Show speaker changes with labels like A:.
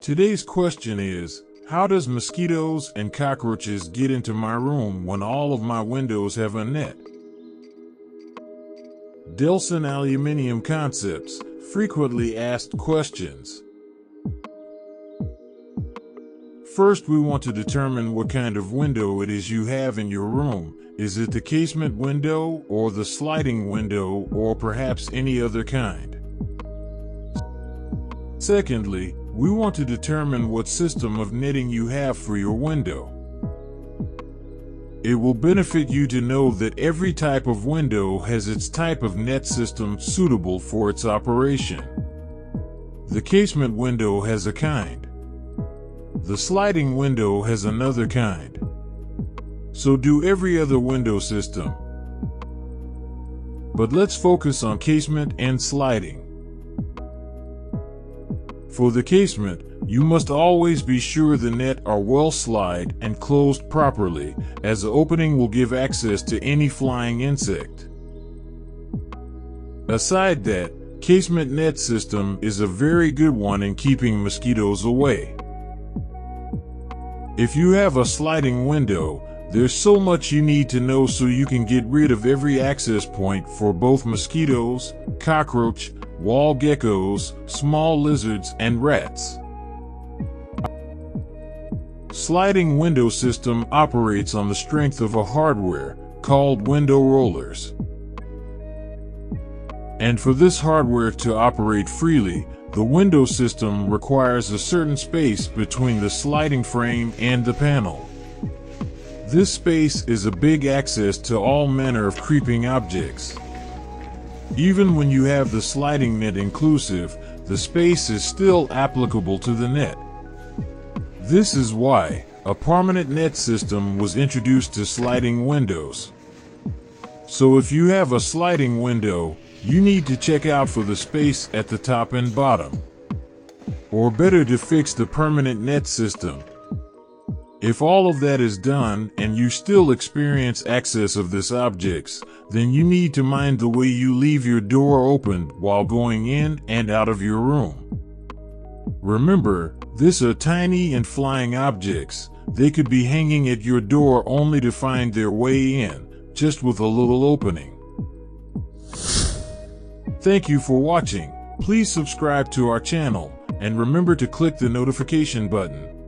A: Today's question is, how does mosquitoes and cockroaches get into my room when all of my windows have a net? Delson Aluminium Concepts, frequently asked questions. First, we want to determine what kind of window it is you have in your room. Is it the casement window, or the sliding window, or perhaps any other kind? Secondly, we want to determine what system of netting you have for your window. It will benefit you to know that every type of window has its type of net system suitable for its operation. The casement window has a kind. The sliding window has another kind. So do every other window system. But let's focus on casement and sliding. For the casement, you must always be sure the net are well slide and closed properly, as the opening will give access to any flying insect. Aside that, casement net system is a very good one in keeping mosquitoes away. If you have a sliding window, there's so much you need to know so you can get rid of every access point for both mosquitoes, cockroach, wall geckos, small lizards, and rats. Sliding window system operates on the strength of a hardware called window rollers. And for this hardware to operate freely, the window system requires a certain space between the sliding frame and the panel. This space is a big access to all manner of creeping objects. Even when you have the sliding net inclusive, the space is still applicable to the net. This is why a permanent net system was introduced to sliding windows. So if you have a sliding window, you need to check out for the space at the top and bottom. Or better, to fix the permanent net system. If all of that is done and you still experience access of these objects, then you need to mind the way you leave your door open while going in and out of your room. Remember, these are tiny and flying objects. They could be hanging at your door only to find their way in, just with a little opening. Thank you for watching. Please subscribe to our channel, and remember to click the notification button.